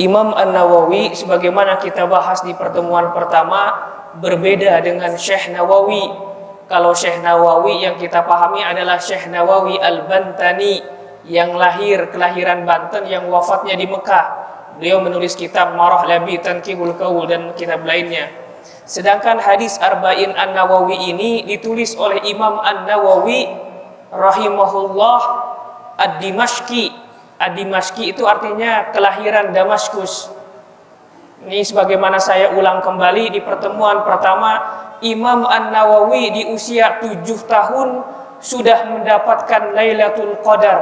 Imam An-Nawawi sebagaimana kita bahas di pertemuan pertama berbeda dengan Syekh Nawawi. Kalau Syekh Nawawi yang kita pahami adalah Syekh Nawawi Al-Bantani yang kelahiran Banten, yang wafatnya di Mekah. Beliau menulis kitab Marah Labi, Tankihul Qaul dan kitab lainnya. Sedangkan hadis Arba'in An-Nawawi ini ditulis oleh Imam An-Nawawi rahimahullah Ad-Dimashqi. Ad-Dimashqi itu artinya kelahiran Damaskus. Ini sebagaimana saya ulang kembali di pertemuan pertama, Imam An-Nawawi di usia 7 tahun sudah mendapatkan Lailatul Qadar.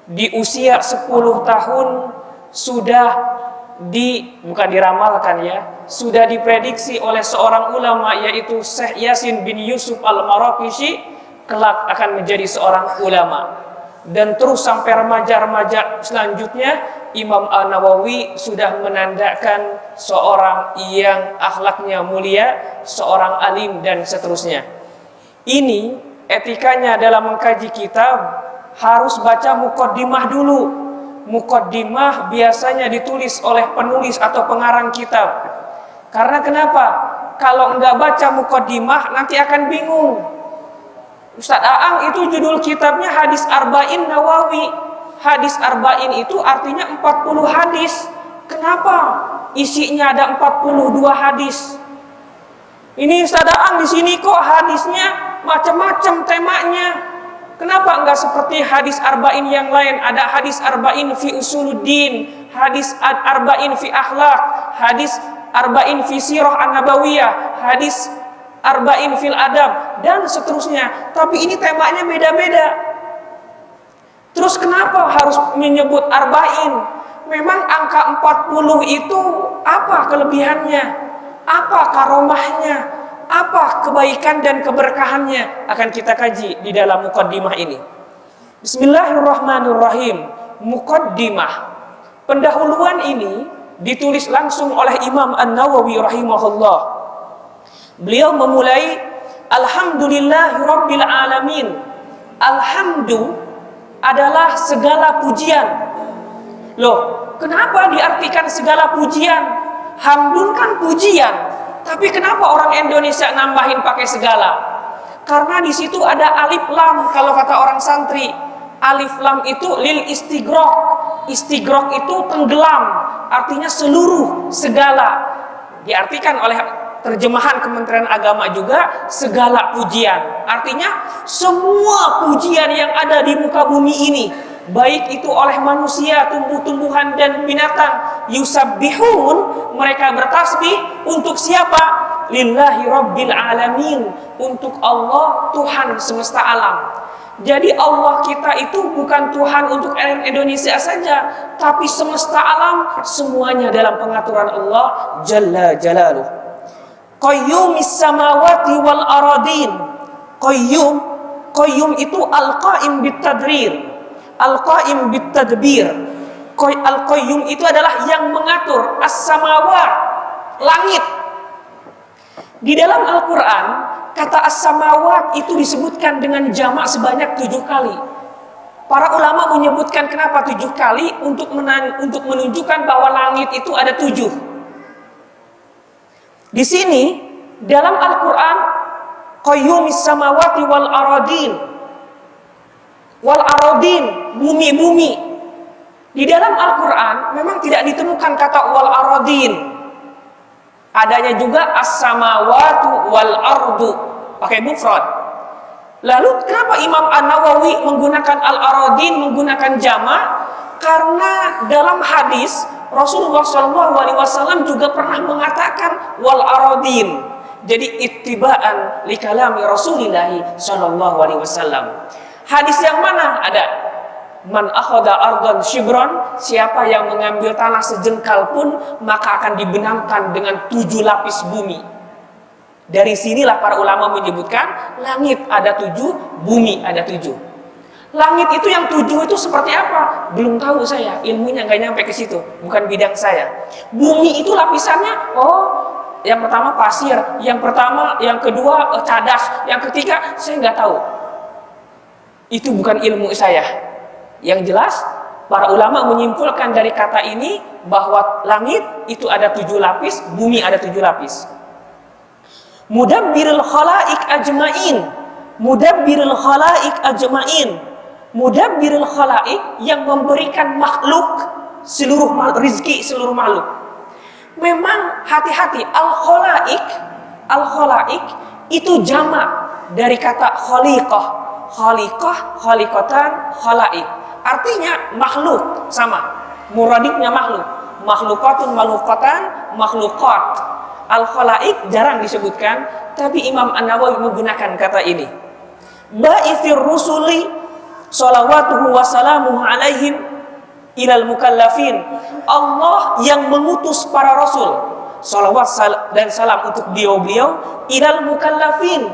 Di usia 10 tahun sudah bukan diramalkan ya, sudah diprediksi oleh seorang ulama yaitu Syekh Yasin bin Yusuf Al-Maraqisy kelak akan menjadi seorang ulama. Dan terus sampai remaja-remaja selanjutnya Imam An-Nawawi sudah menandakan seorang yang akhlaknya mulia, seorang alim dan seterusnya. Ini etikanya dalam mengkaji kitab harus baca muqaddimah dulu. Muqaddimah biasanya ditulis oleh penulis atau pengarang kitab. Karena kenapa? Kalau enggak baca muqaddimah nanti akan bingung. Ustadz Aang itu judul kitabnya Hadis Arba'in Nawawi. Hadis Arba'in itu artinya 40 hadis. Kenapa isinya ada 42 hadis? Ini Ustadz Aang di sini kok hadisnya macam-macam temanya. Kenapa enggak seperti hadis Arba'in yang lain? Ada hadis Arba'in fi usuluddin, hadis Arba'in fi akhlak, hadis Arba'in fi sirah an-nabawiyah, hadis Arba'in fil adab dan seterusnya. Tapi ini temanya beda-beda. Terus kenapa harus menyebut Arba'in? Memang angka 40 itu apa kelebihannya? Apa karomahnya? Apa kebaikan dan keberkahannya? Akan kita kaji di dalam muqaddimah ini. Bismillahirrahmanirrahim. Muqaddimah. Pendahuluan ini ditulis langsung oleh Imam An-Nawawi rahimahullah. Beliau memulai Alhamdulillahirabbil alamin. Alhamdu adalah segala pujian. Loh, kenapa diartikan segala pujian? Hamdun kan pujian. Tapi kenapa orang Indonesia nambahin pakai segala? Karena di situ ada alif lam kalau kata orang santri. Alif lam itu lil istighraq. Istighraq itu tenggelam, artinya seluruh, segala. Diartikan oleh terjemahan Kementerian Agama juga segala pujian. Artinya semua pujian yang ada di muka bumi ini, baik itu oleh manusia, tumbuh-tumbuhan dan binatang, yusabbihun, mereka bertasbih untuk siapa? Lillahi rabbil alamin, untuk Allah Tuhan semesta alam. Jadi Allah kita itu bukan Tuhan untuk Indonesia saja, tapi semesta alam semuanya dalam pengaturan Allah Jalla Jalaluh. Qayyumis samawati wal aradin. Qayyum itu al-qaim bitadrir, al-qaim bitadbir. Al-qayyum itu adalah yang mengatur as-samawat, langit. Di dalam Al-Quran kata as-samawat itu disebutkan dengan jamak sebanyak 7 kali. Para ulama menyebutkan kenapa 7 kali untuk menunjukkan bahwa langit itu ada 7. Di sini dalam Al-Quran qayyumis samawati wal aradin. Wal aradin, bumi-bumi. Di dalam Al-Quran memang tidak ditemukan kata wal aradin. Adanya juga as-samawatu wal ardu pakai mufrad. Lalu kenapa Imam An-Nawawi menggunakan al-aradin, menggunakan jamak? Karena dalam hadis Rasulullah SAW juga pernah mengatakan wal aradin. Jadi ittiba'an li kalami Rasulillah SAW. Hadis yang mana? Ada man akhadha ardan shibran, siapa yang mengambil tanah sejengkal pun maka akan dibenamkan dengan 7 lapis bumi. Dari sinilah para ulama menyebutkan langit ada 7, bumi ada 7. Langit itu yang 7 itu seperti apa? Belum tahu saya, ilmunya nggak nyampe ke situ, bukan bidang saya. Bumi itu lapisannya, yang pertama pasir, yang kedua cadas, yang ketiga saya nggak tahu. Itu bukan ilmu saya. Yang jelas Para ulama menyimpulkan dari kata ini bahwa langit itu ada 7 lapis, bumi ada 7 lapis. Mudabbirul khalaik ajmain. Mudabbirul khalaik ajmain. Mudabbirul khalaik yang memberikan makhluk seluruh rizki seluruh makhluk. Memang hati-hati, al-khalaik itu jamak dari kata khaliqah. Khaliqah, khaliqatan, khalaik. Artinya makhluk sama. Muradifnya makhluk. Makhlukatun, makhlukatan, makhlukat. Al-khalaik jarang disebutkan, tapi Imam An-Nawawi menggunakan kata ini. Ba'ithir rusuli salawatuhu wa salamuhu alaihim ilal mukallafin. Allah yang mengutus para rasul, salawat dan salam untuk beliau-beliau, ilal mukallafin,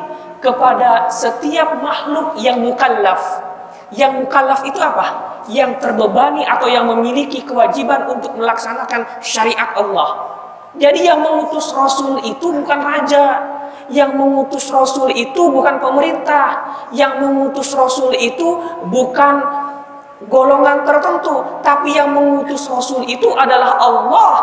kepada setiap makhluk yang mukallaf. Yang mukallaf itu apa? Yang terbebani atau yang memiliki kewajiban untuk melaksanakan syariat Allah. Jadi yang mengutus rasul itu bukan raja, yang mengutus rasul itu bukan pemerintah, yang mengutus rasul itu bukan golongan tertentu, tapi yang mengutus rasul itu adalah Allah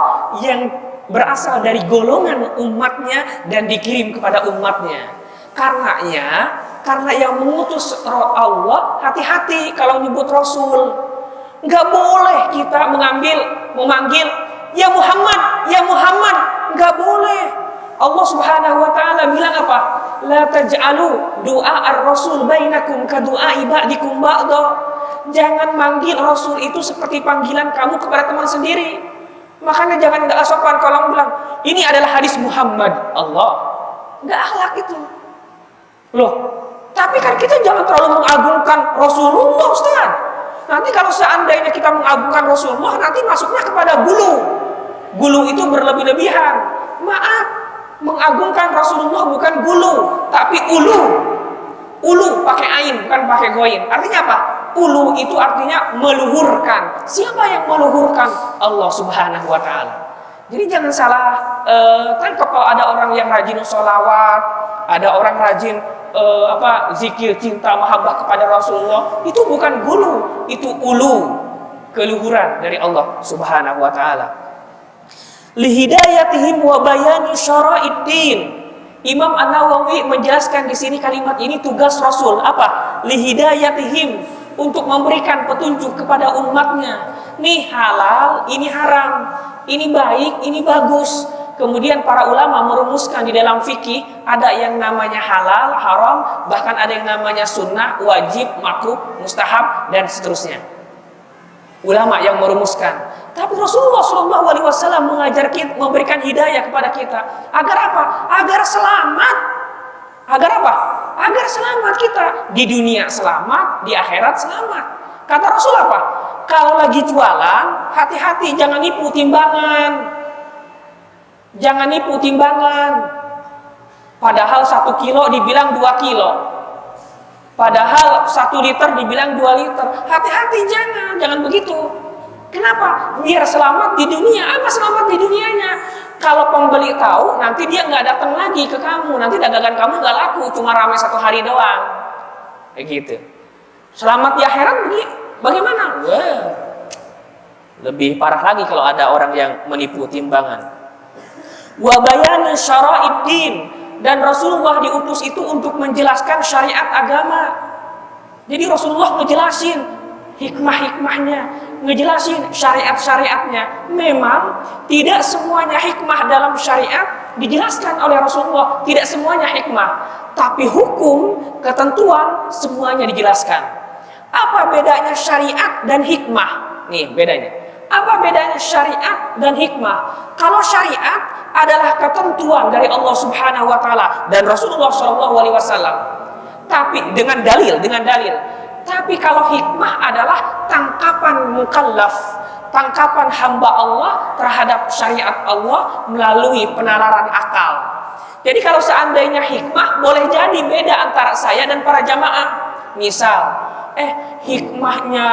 yang berasal dari golongan umatnya dan dikirim kepada umatnya. Karena yang mengutus Allah, hati-hati kalau nyebut rasul. Nggak boleh kita memanggil ya Muhammad, ya Muhammad, nggak boleh. Allah Subhanahu wa taala bilang apa? La taj'alu du'a ar-rasul bainakum ka du'ai ba'dikum ba'da. Jangan manggil rasul itu seperti panggilan kamu kepada teman sendiri. Makanya jangan enggak sopan kalau bilang ini adalah hadis Muhammad. Allah enggak akhlak itu. Loh, tapi kan kita jangan terlalu mengagungkan Rasulullah, Ustaz. Nanti kalau seandainya kita mengagungkan Rasulullah, nanti masuknya kepada gulu. Gulu itu berlebih-lebihan. Maaf, mengagungkan Rasulullah bukan gulu, tapi ulu. Ulu pakai ain, bukan pakai goin. Artinya apa? Ulu itu artinya meluhurkan. Siapa yang meluhurkan? Allah Subhanahu wa taala. Jadi jangan salah, kan kalau ada orang yang rajin sholawat, ada orang rajin zikir cinta mahabbah kepada Rasulullah, itu bukan gulu, itu ulu, keluhuran dari Allah Subhanahu wa taala. Lihidayatihim wa bayani syara'iddin. Imam An-Nawawi menjelaskan di sini kalimat ini tugas Rasul apa? Lihidayatihim, untuk memberikan petunjuk kepada umatnya. Ini halal, ini haram, ini baik, ini bagus. Kemudian para ulama merumuskan di dalam fikih ada yang namanya halal, haram, bahkan ada yang namanya sunnah, wajib, makruh, mustahab dan seterusnya. Ulama yang merumuskan. Tapi Rasulullah SAW mengajar kita, memberikan hidayah kepada kita. Agar apa? Agar selamat. Agar apa? Agar selamat kita. Di dunia selamat, di akhirat selamat. Kata Rasul apa? Kalau lagi jualan, hati-hati, jangan nipu timbangan. Jangan nipu timbangan. Padahal 1 kilo dibilang 2 kilo. Padahal 1 liter dibilang 2 liter. Hati-hati, jangan begitu. Kenapa? Biar selamat di dunia. Apa selamat di dunianya? Kalau pembeli tahu, nanti dia nggak datang lagi ke kamu. Nanti dagangan kamu nggak laku, cuma ramai 1 hari doang. Kayak gitu. Selamat di akhirat bagaimana? Wah, lebih parah lagi kalau ada orang yang menipu timbangan. Wa bayani syara'iddin, dan Rasulullah diutus itu untuk menjelaskan syariat agama. Jadi Rasulullah ngejelasin hikmah-hikmahnya, ngejelasin syariat-syariatnya. Memang tidak semuanya hikmah dalam syariat dijelaskan oleh Rasulullah, tidak semuanya hikmah, tapi hukum, ketentuan semuanya dijelaskan. Apa bedanya syariat dan hikmah? Nih bedanya. Apa bedanya syariat dan hikmah? Kalau syariat adalah ketentuan dari Allah Subhanahu wa taala dan Rasulullah SAW. Tapi dengan dalil. Tapi kalau hikmah adalah tangkapan mukallaf, tangkapan hamba Allah terhadap syariat Allah melalui penalaran akal. Jadi kalau seandainya hikmah, boleh jadi beda antara saya dan para jamaah. Misal, hikmahnya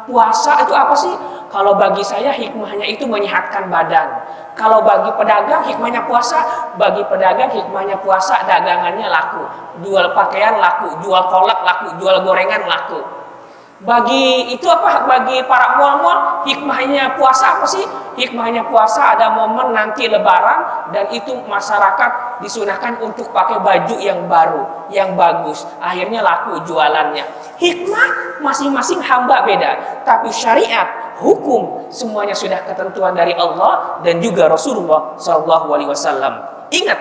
puasa itu apa sih? Kalau bagi saya hikmahnya itu menyehatkan badan. Kalau bagi pedagang hikmahnya puasa, bagi pedagang hikmahnya puasa dagangannya laku, jual pakaian laku, jual kolak laku, jual gorengan laku. Bagi itu apa? Bagi para mual-mual, hikmahnya puasa apa sih? Hikmahnya puasa ada momen nanti Lebaran dan itu masyarakat disunahkan untuk pakai baju yang baru, yang bagus. Akhirnya laku jualannya. Hikmah masing-masing hamba beda, tapi syariat, hukum semuanya sudah ketentuan dari Allah dan juga Rasulullah SAW. Ingat,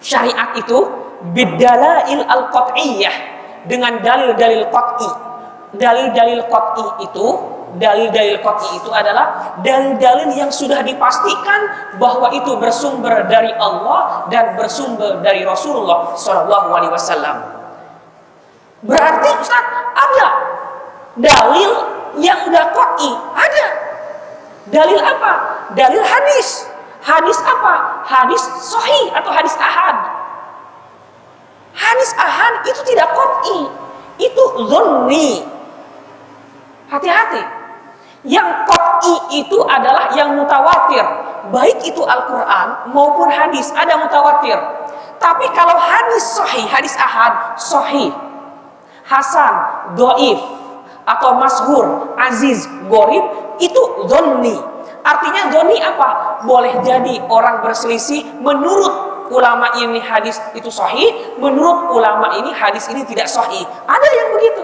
syariat itu bidalail al-qat'iyyah, dengan dalil-dalil qat'i. Dalil-dalil qat'i itu adalah dalil-dalil yang sudah dipastikan bahwa itu bersumber dari Allah dan bersumber dari Rasulullah SAW. Berarti Ustaz, ada dalil yang udah qat'i, ada. Dalil apa? Dalil hadis. Hadis apa? Hadis sahih atau hadis ahad. Hadis ahad itu tidak qat'i, itu dhanni. Hati-hati. Yang qat'i itu adalah yang mutawatir, baik itu Al-Quran maupun hadis, ada mutawatir. Tapi kalau hadis sahih, hadis ahad, sahih, hasan, dhaif, atau mashhur, aziz, gharib, itu dhanni. Artinya dhanni apa? Boleh jadi orang berselisih, menurut ulama ini hadis itu sahih, menurut ulama ini hadis ini tidak sahih. Ada yang begitu.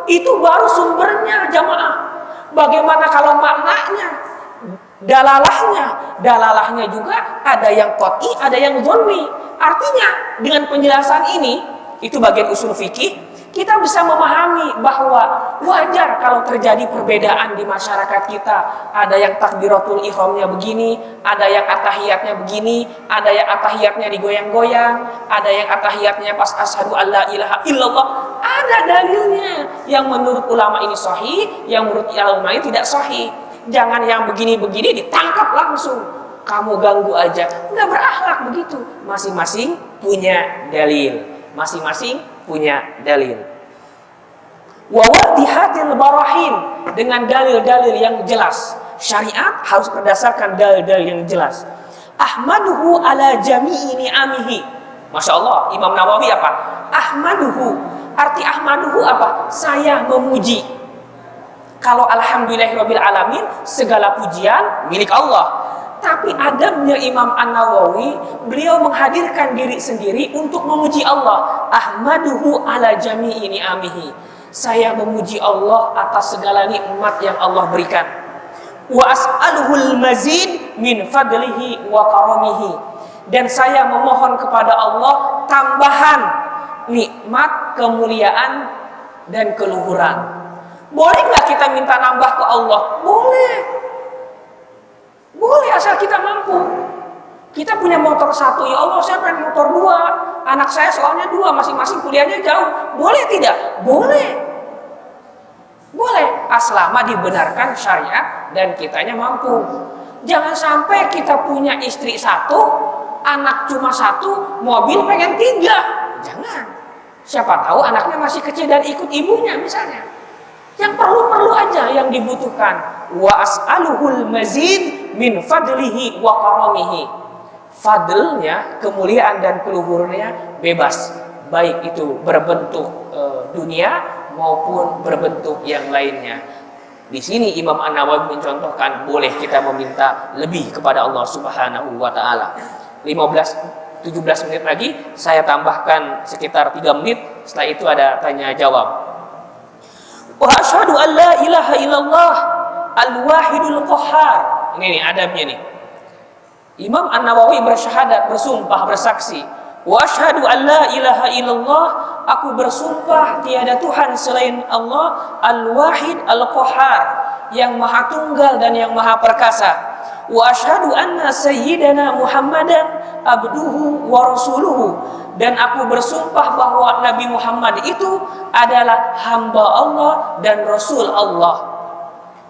Itu baru sumbernya, jamaah. Bagaimana kalau maknanya, dalalahnya juga ada yang qat'i, ada yang dhanni. Artinya dengan penjelasan ini, itu bagian usul fikih, kita bisa memahami bahwa wajar kalau terjadi perbedaan di masyarakat kita. Ada yang takbiratul ihramnya begini, ada yang atahiyatnya begini, ada yang atahiyatnya digoyang-goyang, ada yang atahiyatnya pas asyhadu alla ilaha illallah. Ada dalilnya yang menurut ulama ini sahih, yang menurut ulama ini tidak sahih. Jangan yang begini-begini ditangkap langsung. Kamu ganggu aja, nggak berakhlak begitu. Masing-masing punya dalil. Masing-masing punya dalil. Wa wadihatil barahin, dengan dalil-dalil yang jelas. Syariat harus berdasarkan dalil-dalil yang jelas. Ahmaduhu ala jami'i ni'amihi. Masya Allah, Imam Nawawi apa? Ahmaduhu. Arti ahmaduhu apa? Saya memuji. Kalau alhamdulillahirabbil alamin, segala pujian milik Allah. Tapi adabnya Imam An-Nawawi, beliau menghadirkan diri sendiri untuk memuji Allah. Ahmaduhu ala jami'i ni'amihi. Saya memuji Allah atas segala nikmat yang Allah berikan. Wa as'aluhul mazid min fadlihi wa karamihi. Dan saya memohon kepada Allah tambahan nikmat, kemuliaan, dan keluhuran. Boleh nggak kita minta nambah ke Allah? Boleh. Boleh asal kita mampu. Kita punya motor 1, ya Allah saya pengen motor 2. Anak saya soalnya 2, masing-masing kuliahnya jauh. Boleh tidak? Boleh. Boleh, aslama dibenarkan syariat dan kitanya mampu. Jangan sampai kita punya istri 1, anak cuma 1, mobil pengen 3. Jangan. Siapa tahu anaknya masih kecil dan ikut ibunya misalnya. Yang perlu-perlu aja yang dibutuhkan. Wa as'aluhul mazid min fadlihi wa karamihi. Fadlnya, kemuliaan dan keluhurnya bebas, baik itu berbentuk dunia maupun berbentuk yang lainnya. Di sini Imam An-Nawawi mencontohkan boleh kita meminta lebih kepada Allah Subhanahu wa taala. 17 menit lagi saya tambahkan sekitar 3 menit, setelah itu ada tanya jawab. Wa asyhadu an la ilaha illallah al-wahidul qahhar. Ini nih adabnya nih. Imam An-Nawawi bersyahadat, bersumpah, bersaksi. Wa asyhadu an la ilaha illallah, aku bersumpah tiada Tuhan selain Allah, al-wahid al-qahhar, yang maha tunggal dan yang maha perkasa. Wa asyhadu anna sayyidana Muhammadan abduhu wa rasuluhu, dan aku bersumpah bahwa Nabi Muhammad itu adalah hamba Allah dan Rasul Allah.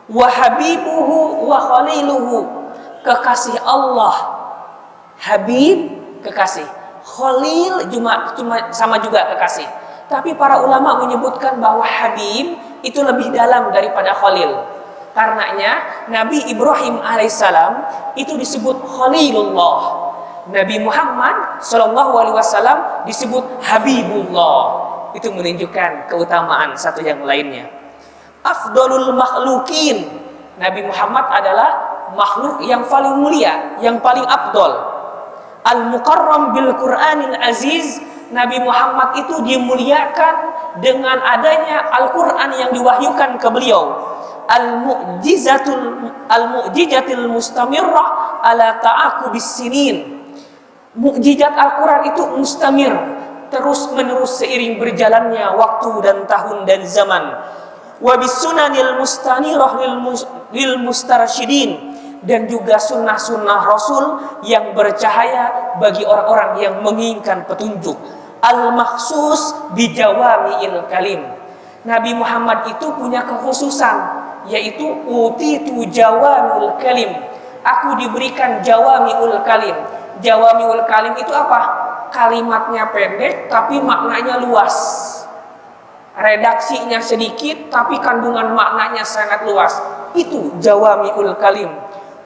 Wa habibuhu wa khaliluhu, kekasih Allah. Habib, kekasih. Khalil cuma sama juga kekasih. Tapi para ulama menyebutkan bahwa Habib itu lebih dalam daripada Khalil. Karenanya Nabi Ibrahim alaihissalam itu disebut Khalilullah. Nabi Muhammad SAW disebut Habibullah. itu menunjukkan keutamaan satu yang lainnya. Afdalul makhlukin, Nabi Muhammad adalah makhluk yang paling mulia, yang paling afdal. Al-mukarram bil Qur'anil aziz, Nabi Muhammad itu dimuliakan dengan adanya Al-Qur'an yang diwahyukan ke beliau. Al-mu'jizatul mustamirrah ala ta'aqubis sinin. Mukjizat Al-Qur'an itu mustamir, terus menerus seiring berjalannya waktu dan tahun dan zaman. Wa bisunanil mustanirah lil mustarsyidin, dan juga sunnah-sunnah Rasul yang bercahaya bagi orang-orang yang menginginkan petunjuk. Al-makhsus bijawami'il kalim, Nabi Muhammad itu punya kekhususan, yaitu utitu jawami'ul kalim, aku diberikan jawami'ul kalim. Jawami'ul kalim itu apa? Kalimatnya pendek tapi maknanya luas, redaksinya sedikit tapi kandungan maknanya sangat luas. Itu jawami'ul kalim.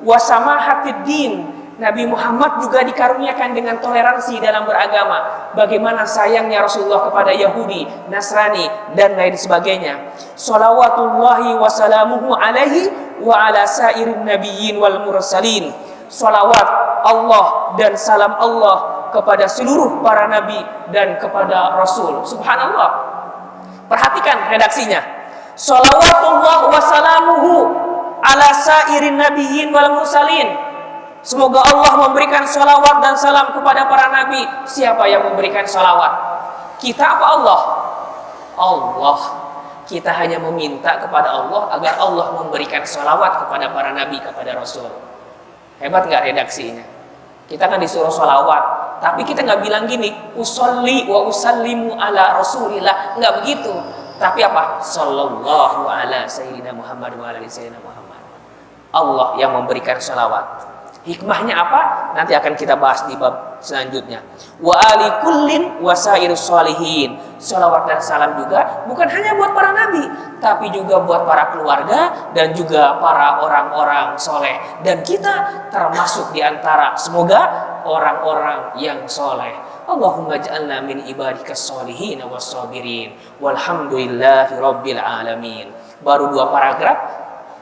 Wasamahatid din, Nabi Muhammad juga dikaruniakan dengan toleransi dalam beragama. Bagaimana sayangnya Rasulullah kepada Yahudi, Nasrani, dan lain sebagainya. Salawatullahi wasalamuhu alaihi wa ala sairin nabiyyin wal mursalin. Salawat Allah dan salam Allah kepada seluruh para nabi dan kepada Rasul. Subhanallah. Perhatikan redaksinya. Salawatullah wasalamuhu ala sairin nabiyyin wal mursalin. Semoga Allah memberikan salawat dan salam kepada para nabi. Siapa yang memberikan salawat? Kita apa Allah? Allah. Kita hanya meminta kepada Allah agar Allah memberikan salawat kepada para nabi, kepada Rasul. Hebat nggak redaksinya? Kita kan disuruh salawat, tapi kita nggak bilang gini, usolli wa usallimu ala rasulillah, nggak begitu. Tapi apa? Sallallahu ala sayyidina Muhammad wa ala sayyidina Muhammad. Allah yang memberikan salawat. Hikmahnya apa? Nanti akan kita bahas di bab selanjutnya. Wa ali kullin wasairus sholihin. Salawat dan salam juga bukan hanya buat para nabi, tapi juga buat para keluarga dan juga para orang-orang soleh. Dan kita termasuk di antara, semoga, orang-orang yang soleh. Allahumma ja'alna min ibadikas sholihin was-sabirin. Walhamdulillahi rabbil alamin. Baru 2 paragraf,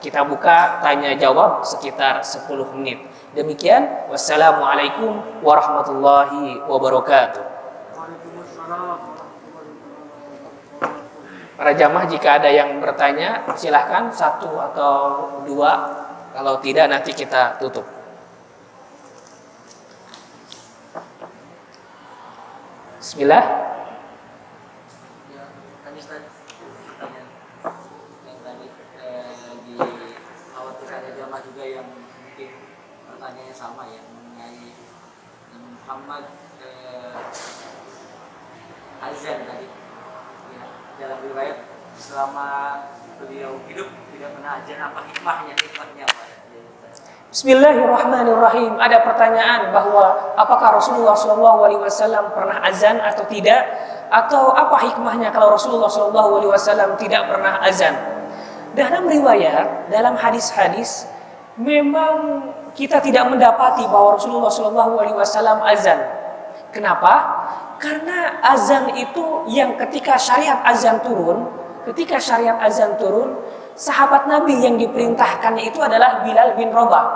kita buka tanya jawab sekitar 10 menit. Demikian, wassalamualaikum warahmatullahi wabarakatuh. Para jamaah, jika ada yang bertanya silahkan 1 atau 2. Kalau tidak nanti kita tutup. Bismillah. Pertanyaannya sama ya, mengenai Muhammad azan tadi ya, dalam riwayat selama beliau hidup tidak pernah azan, apa hikmahnya apa? Bismillahirrahmanirrahim. Ada pertanyaan bahwa apakah Rasulullah SAW pernah azan atau tidak, atau apa hikmahnya kalau Rasulullah SAW tidak pernah azan. Dalam riwayat, dalam hadis-hadis, memang kita tidak mendapati bahwa Rasulullah SAW azan. Kenapa? Karena azan itu yang ketika syariat azan turun, sahabat Nabi yang diperintahkannya itu adalah Bilal bin Rabah.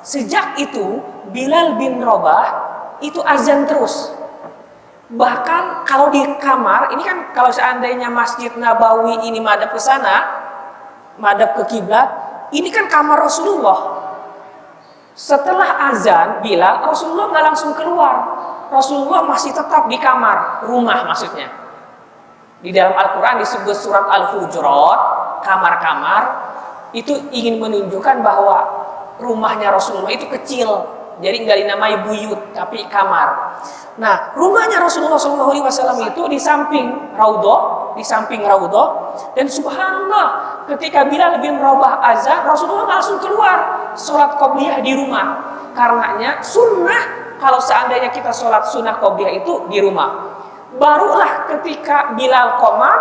Sejak itu Bilal bin Rabah itu azan terus. Bahkan kalau di kamar, ini kan kalau seandainya Masjid Nabawi ini madhab ke sana, madhab ke kiblat, ini kan kamar Rasulullah. Setelah azan Bilal, Rasulullah nggak langsung keluar. Rasulullah masih tetap di kamar, rumah maksudnya. Di dalam Al-Quran disebut surat Al-Hujurat, kamar-kamar. Itu ingin menunjukkan bahwa rumahnya Rasulullah itu kecil. Jadi nggak dinamai buyut, tapi kamar. Nah, rumahnya Rasulullah SAW itu di samping Raudhah, dan subhanallah, ketika Bilal bin Rabah azan, Rasulullah langsung keluar sholat qobliyah di rumah. Karenanya sunnah kalau seandainya kita sholat sunnah qobliyah itu di rumah. Barulah ketika Bilal qomat,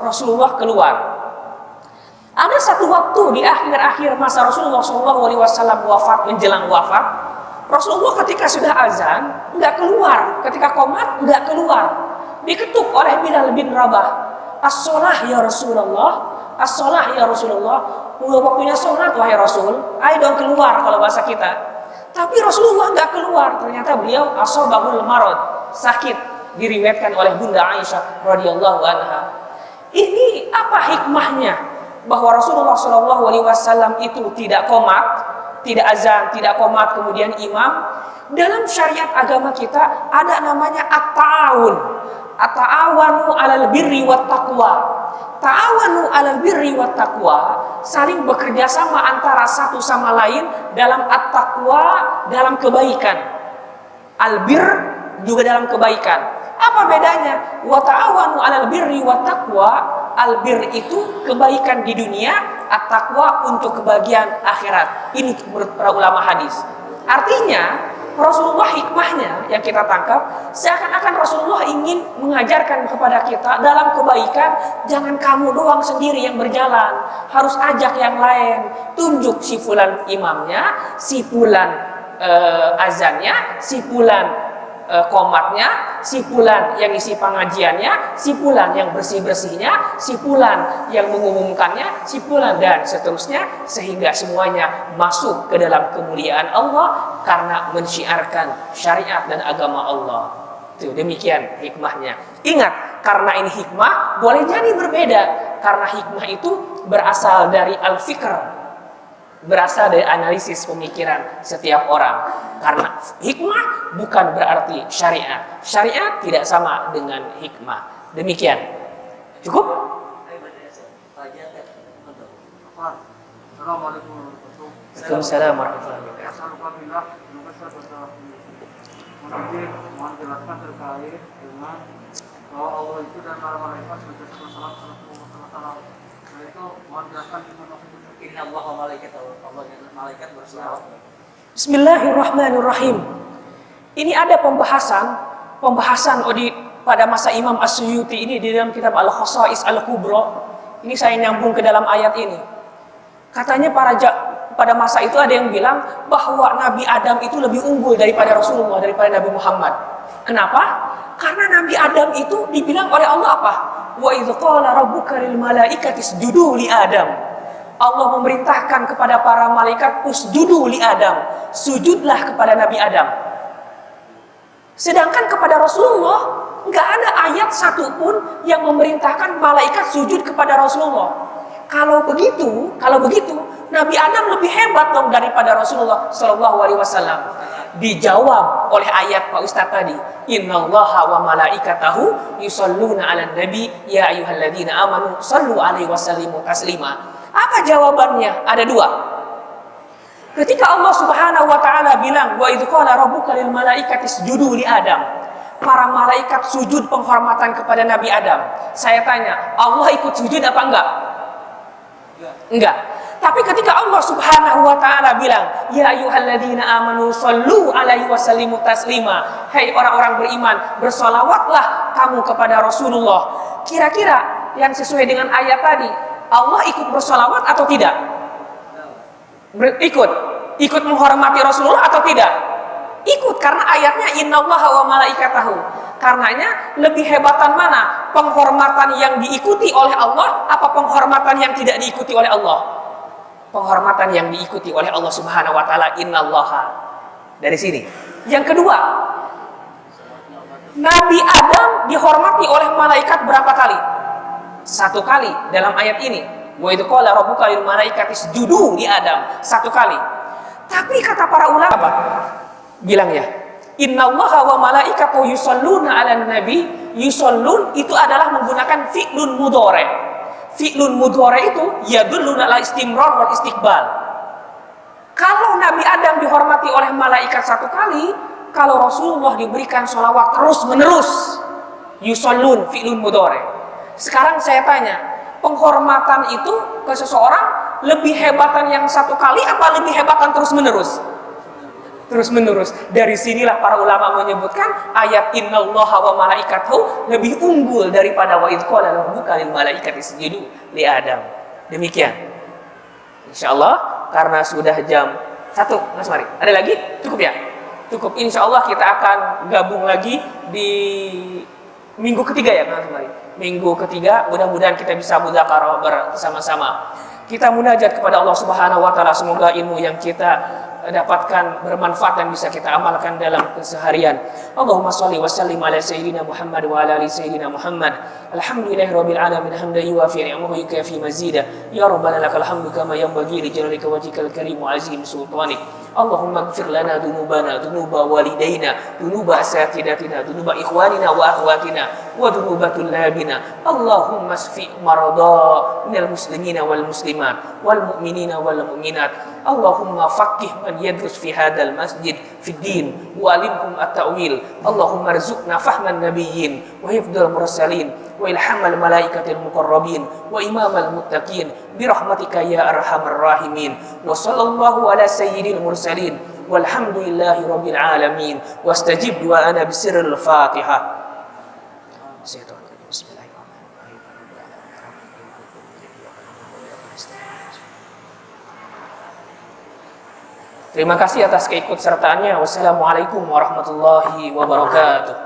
Rasulullah keluar. Ada satu waktu di akhir-akhir masa Rasulullah SAW wafat, menjelang wafat, Rasulullah ketika sudah azan nggak keluar, ketika qomat nggak keluar. diketuk oleh Bilal bin Rabah. As-sholah ya Rasulullah, as-sholah ya Rasulullah. Udah waktunya sholat wahai Rasul, ayo dong keluar kalau bahasa kita. Tapi Rasulullah nggak keluar. Ternyata beliau ashabahul marad, sakit, diriwayatkan oleh Bunda Aisyah radhiyallahu anha. Ini apa hikmahnya? Bahwa Rasulullah SAW itu tidak qomat, tidak azan, tidak qomat kemudian imam. Dalam syariat agama kita ada namanya at-ta'awun. At-ta'awanu 'alal birri wat taqwa. Ta'awanu 'alal birri wat taqwa, saling bekerja sama antara satu sama lain dalam at-taqwa, dalam kebaikan. Al-bir juga dalam kebaikan. Apa bedanya? Wa ta'awanu 'alal birri wat taqwa. Al-bir itu kebaikan di dunia, at-taqwa untuk kebahagiaan akhirat. Ini menurut para ulama hadis. Artinya Rasulullah hikmahnya yang kita tangkap, seakan-akan Rasulullah ingin mengajarkan kepada kita dalam kebaikan, jangan kamu doang sendiri yang berjalan, harus ajak yang lain. Tunjuk si fulan imamnya, si fulan azannya, si fulan komatnya, si fulan yang isi pengajiannya, si fulan yang bersih-bersihnya, si fulan yang mengumumkannya, si fulan dan seterusnya, sehingga semuanya masuk ke dalam kemuliaan Allah karena mensyiarkan syariat dan agama Allah. Itu demikian hikmahnya. Ingat, karena ini hikmah boleh jadi berbeda, karena hikmah itu berasal dari al-fikr, berasal dari analisis pemikiran setiap orang. Karena hikmah bukan berarti syariat. Syariat tidak sama dengan hikmah. Demikian. Cukup? Assalamualaikum warahmatullahi wabarakatuh. Waalaikumsalam warahmatullahi wabarakatuh. Alhamdulillah, semoga saya bisa mohon jelaskan terkait dengan bahwa Allah itu dan para malaikat sebagai salam salam. Itu mohon jelaskan gimana maksudnya. Inna Allah wa malaikatahu, Allah dan malaikat berselawat. Bismillahirrahmanirrahim. Ini ada pembahasan pada masa Imam As-Suyuti ini di dalam kitab Al-Khasa'is Al-Kubra. Ini saya nyambung ke dalam ayat ini. Katanya pada masa itu ada yang bilang bahwa Nabi Adam itu lebih unggul daripada Rasulullah, daripada Nabi Muhammad. Kenapa? Karena Nabi Adam itu dibilang oleh Allah apa? Wa idz qala rabbuka lil malaikati isjudu li Adam. Allah memerintahkan kepada para malaikat usjudu li Adam, sujudlah kepada Nabi Adam. Sedangkan kepada Rasulullah nggak ada ayat satupun yang memerintahkan malaikat sujud kepada Rasulullah. Kalau begitu Nabi Adam lebih hebat dong daripada Rasulullah Shallallahu Alaihi Wasallam. Dijawab oleh ayat Pak Ustadz tadi, Innallaha wa malaikatahu yusalluna 'alan nabi ya ayyuhalladzina amanu sallu 'alaihi wasallimu taslima. Apa jawabannya? Ada dua. Ketika Allah Subhanahu wa taala bilang wa idz qala rabbuka lil malaikati isjudu li Adam. Para malaikat sujud penghormatan kepada Nabi Adam. Saya tanya, Allah ikut sujud apa enggak? Enggak. Tapi ketika Allah Subhanahu wa taala bilang, ya ayyuhalladzina amanu sallu alaihi wasallimu taslima. Hai orang-orang beriman, bersolawatlah kamu kepada Rasulullah. Kira-kira yang sesuai dengan ayat tadi, Allah ikut bersolawat atau tidak? Ikut menghormati Rasulullah atau tidak? Ikut, karena ayatnya innallaha wa malaikatahu. Karenanya lebih hebatan mana? Penghormatan yang diikuti oleh Allah apa penghormatan yang tidak diikuti oleh Allah? Penghormatan yang diikuti oleh Allah Subhanahu wa taala, innallaha. Dari sini. Yang kedua, Nabi Adam dihormati oleh malaikat berapa kali? Satu kali dalam ayat ini. Wa idz qala rabbuka lil malaikati isjudu li Adam. Satu kali. Tapi kata para ulama apa? Bilangnya, innallaha wa malaikatahu yusalluna 'alan nabi. Yusallun itu adalah menggunakan fi'lun mudhari'. Fi'lun mudhari' itu yadullu 'ala istimrar wal istiqbal. Kalau Nabi Adam dihormati oleh malaikat satu kali, kalau Rasulullah diberikan sholawat terus menerus. Yusallun fi'lun mudhari'. Sekarang saya tanya, penghormatan itu ke seseorang lebih hebatan yang satu kali apa lebih hebatan terus menerus? Terus menerus. Dari sinilah para ulama menyebutkan ayat innallaha wa malaikatahu lebih unggul daripada wa idz qala rabbuka lil malaikati isjudu li Adam. Demikian. Insyaallah karena sudah jam 1, Mas Mari. Ada lagi? Cukup ya? Cukup. Insyaallah kita akan gabung lagi di minggu ketiga ya kemarin. Minggu ketiga mudah-mudahan kita bisa mudzakarah bersama-sama. Kita munajat kepada Allah Subhanahu wa taala, semoga ilmu yang kita dapatkan bermanfaat dan bisa kita amalkan dalam keseharian. Allahumma shalli wa sallim ala sayyidina Muhammad wa ala ali sayyidina Muhammad. Alhamdulillahirabbil alamin hamdan yuwafi ni'amahu yukafi mazida. Ya rabbana lakal hamdu kama yanbaghi li jalalika wajhikal karim wa azim sultanik. Allahumma ighfir lana dhunubana, dhunuba walidayna, dhunuba asatidatina, dhunuba ikhwanina wa akhwatina, wa dhunuba tullabina. Allahumma shfi marada minal muslimina wal muslimat, wal mu'minina wal mu'minat. Allahumma faqih man yadrus fi hadal masjid fi din, wa alimhum at-ta'wil. Allahumma rzuqna fahman nabiyyin, wa hifdzal mursalin, wa ilhamal malaikatil muqarrabin, wa imamal muttaqin, birahmatika ya arhamar rahimin. Wa sallallahu ala sayyidil mursalin, walhamdulillahi rabbil alamin. Wastajib du'ana bisirril Fatihah. Terima kasih atas keikutsertaannya. Wassalamualaikum warahmatullahi wabarakatuh.